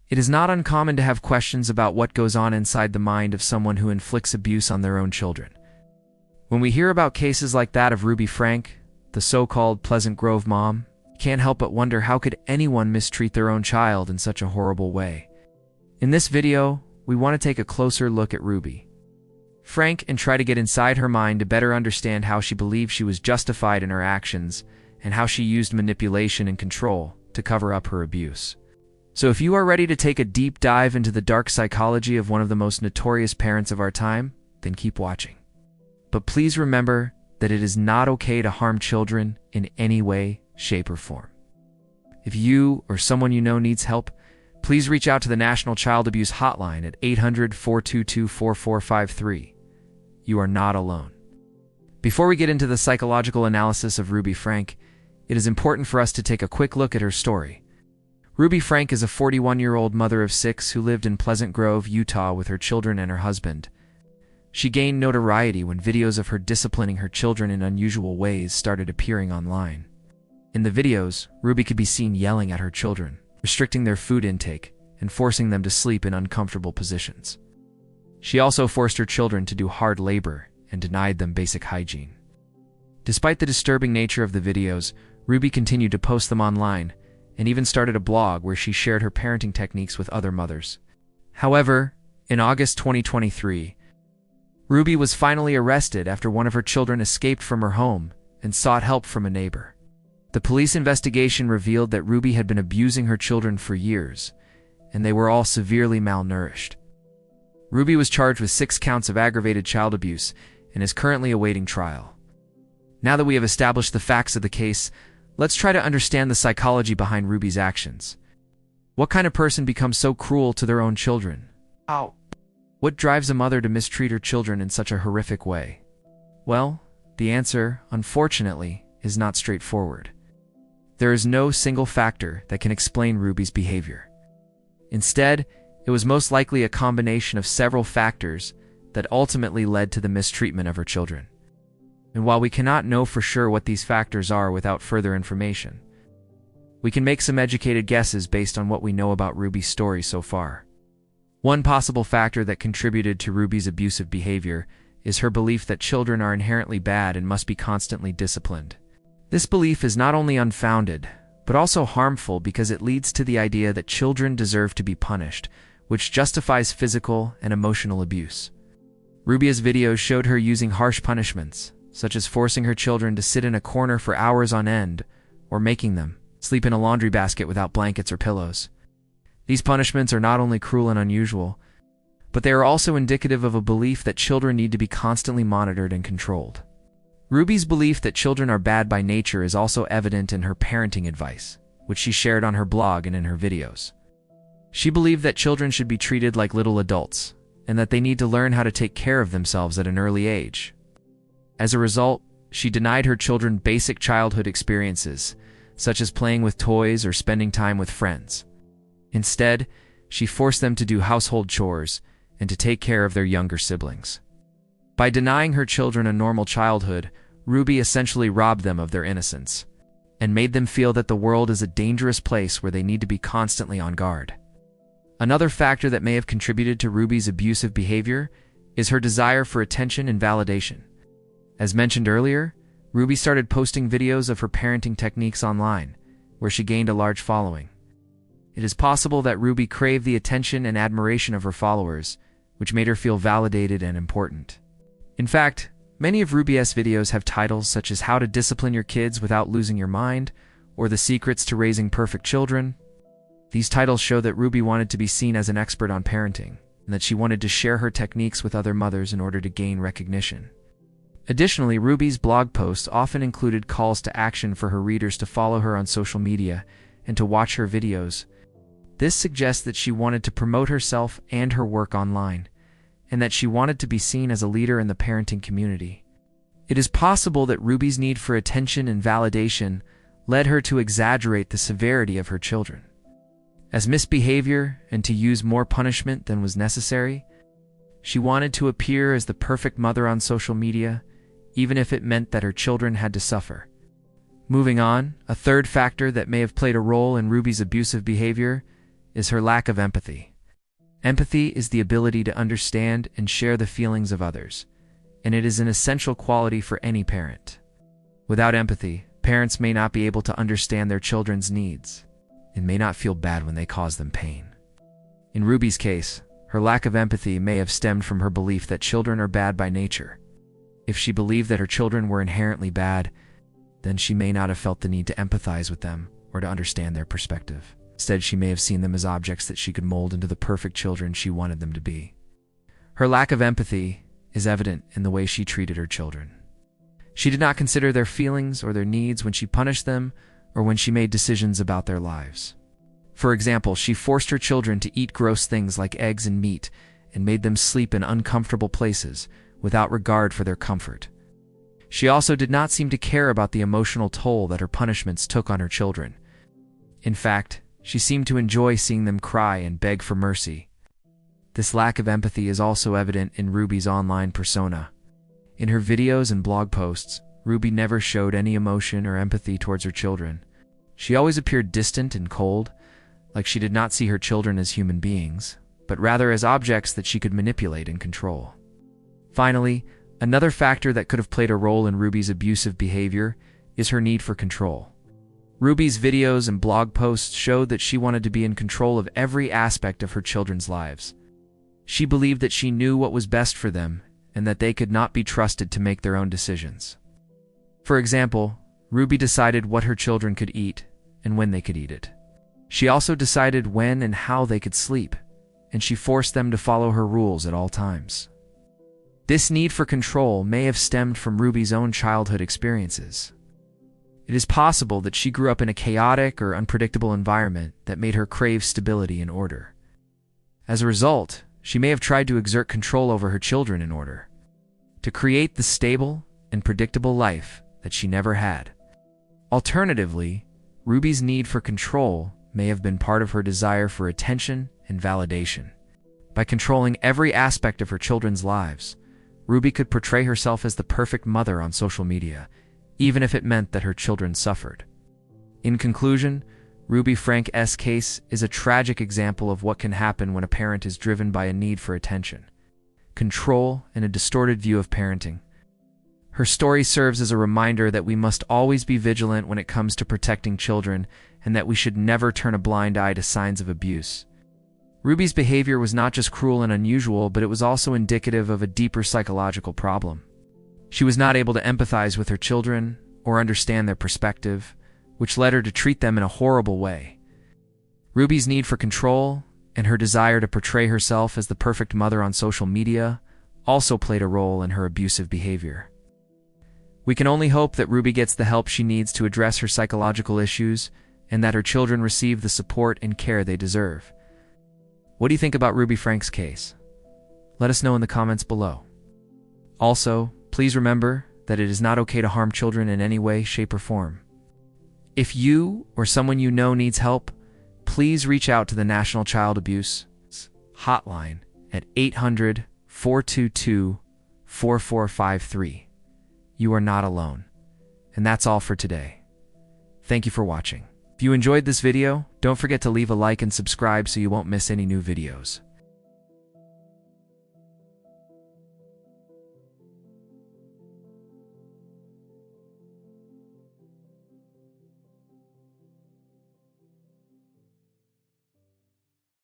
It is not uncommon to have questions about what goes on inside the mind of someone who inflicts abuse on their own children. When we hear about cases like that of Ruby Franke, the so-called Pleasant Grove mom, you can't help but wonder how could anyone mistreat their own child in such a horrible way. In this video, we want to take a closer look at Ruby Franke and try to get inside her mind to better understand how she believed she was justified in her actions and how she used manipulation and control to cover up her abuse. So if you are ready to take a deep dive into the dark psychology of one of the most notorious parents of our time, then keep watching. But please remember that it is not okay to harm children in any way, shape, or form. If you or someone you know needs help, please reach out to the National Child Abuse Hotline at 800-422-4453. You are not alone. Before we get into the psychological analysis of Ruby Franke, it is important for us to take a quick look at her story. Ruby Franke is a 41-year-old mother of 6 who lived in Pleasant Grove, Utah with her children and her husband. She gained notoriety when videos of her disciplining her children in unusual ways started appearing online. In the videos, Ruby could be seen yelling at her children, restricting their food intake, and forcing them to sleep in uncomfortable positions. She also forced her children to do hard labor and denied them basic hygiene. Despite the disturbing nature of the videos, Ruby continued to post them online and even started a blog where she shared her parenting techniques with other mothers. However, in August 2023, Ruby was finally arrested after one of her children escaped from her home and sought help from a neighbor. The police investigation revealed that Ruby had been abusing her children for years, and they were all severely malnourished. Ruby was charged with 6 counts of aggravated child abuse and is currently awaiting trial. Now that we have established the facts of the case, let's try to understand the psychology behind Ruby's actions. What kind of person becomes so cruel to their own children? What drives a mother to mistreat her children in such a horrific way? Well, the answer, unfortunately, is not straightforward. There is no single factor that can explain Ruby's behavior. Instead, it was most likely a combination of several factors that ultimately led to the mistreatment of her children. And while we cannot know for sure what these factors are without further information, we can make some educated guesses based on what we know about Ruby's story so far. One possible factor that contributed to Ruby's abusive behavior is her belief that children are inherently bad and must be constantly disciplined. This belief is not only unfounded, but also harmful because it leads to the idea that children deserve to be punished, which justifies physical and emotional abuse. Ruby's videos showed her using harsh punishments, such as forcing her children to sit in a corner for hours on end, or making them sleep in a laundry basket without blankets or pillows. These punishments are not only cruel and unusual, but they are also indicative of a belief that children need to be constantly monitored and controlled. Ruby's belief that children are bad by nature is also evident in her parenting advice, which she shared on her blog and in her videos. She believed that children should be treated like little adults, and that they need to learn how to take care of themselves at an early age. As a result, she denied her children basic childhood experiences, such as playing with toys or spending time with friends. Instead, she forced them to do household chores and to take care of their younger siblings. By denying her children a normal childhood, Ruby essentially robbed them of their innocence and made them feel that the world is a dangerous place where they need to be constantly on guard. Another factor that may have contributed to Ruby's abusive behavior is her desire for attention and validation. As mentioned earlier, Ruby started posting videos of her parenting techniques online, where she gained a large following. It is possible that Ruby craved the attention and admiration of her followers, which made her feel validated and important. In fact, many of Ruby's videos have titles such as How to Discipline Your Kids Without Losing Your Mind, or The Secrets to Raising Perfect Children. These titles show that Ruby wanted to be seen as an expert on parenting, and that she wanted to share her techniques with other mothers in order to gain recognition. Additionally, Ruby's blog posts often included calls to action for her readers to follow her on social media and to watch her videos. This suggests that she wanted to promote herself and her work online, and that she wanted to be seen as a leader in the parenting community. It is possible that Ruby's need for attention and validation led her to exaggerate the severity of her children as misbehavior and to use more punishment than was necessary. She wanted to appear as the perfect mother on social media, even if it meant that her children had to suffer. Moving on, a third factor that may have played a role in Ruby's abusive behavior is her lack of empathy. Empathy is the ability to understand and share the feelings of others, and it is an essential quality for any parent. Without empathy, parents may not be able to understand their children's needs and may not feel bad when they cause them pain. In Ruby's case, her lack of empathy may have stemmed from her belief that children are bad by nature. If she believed that her children were inherently bad, then she may not have felt the need to empathize with them or to understand their perspective. Instead, she may have seen them as objects that she could mold into the perfect children she wanted them to be. Her lack of empathy is evident in the way she treated her children. She did not consider their feelings or their needs when she punished them or when she made decisions about their lives. For example, she forced her children to eat gross things like eggs and meat and made them sleep in uncomfortable places without regard for their comfort. She also did not seem to care about the emotional toll that her punishments took on her children. In fact, she seemed to enjoy seeing them cry and beg for mercy. This lack of empathy is also evident in Ruby's online persona. In her videos and blog posts, Ruby never showed any emotion or empathy towards her children. She always appeared distant and cold, like she did not see her children as human beings, but rather as objects that she could manipulate and control. Finally, another factor that could have played a role in Ruby's abusive behavior is her need for control. Ruby's videos and blog posts showed that she wanted to be in control of every aspect of her children's lives. She believed that she knew what was best for them and that they could not be trusted to make their own decisions. For example, Ruby decided what her children could eat and when they could eat it. She also decided when and how they could sleep, and she forced them to follow her rules at all times. This need for control may have stemmed from Ruby's own childhood experiences. It is possible that she grew up in a chaotic or unpredictable environment that made her crave stability and order. As a result, she may have tried to exert control over her children in order to create the stable and predictable life that she never had. Alternatively, Ruby's need for control may have been part of her desire for attention and validation. By controlling every aspect of her children's lives, Ruby could portray herself as the perfect mother on social media, even if it meant that her children suffered. In conclusion, Ruby Franke's case is a tragic example of what can happen when a parent is driven by a need for attention, control, and a distorted view of parenting. Her story serves as a reminder that we must always be vigilant when it comes to protecting children and that we should never turn a blind eye to signs of abuse. Ruby's behavior was not just cruel and unusual, but it was also indicative of a deeper psychological problem. She was not able to empathize with her children or understand their perspective, which led her to treat them in a horrible way. Ruby's need for control and her desire to portray herself as the perfect mother on social media also played a role in her abusive behavior. We can only hope that Ruby gets the help she needs to address her psychological issues and that her children receive the support and care they deserve. What do you think about Ruby Franke's case? Let us know in the comments below. Also, please remember that it is not okay to harm children in any way, shape, or form. If you or someone you know needs help, please reach out to the National Child Abuse Hotline at 800-422-4453. You are not alone. And that's all for today. Thank you for watching. If you enjoyed this video, don't forget to leave a like and subscribe so you won't miss any new videos.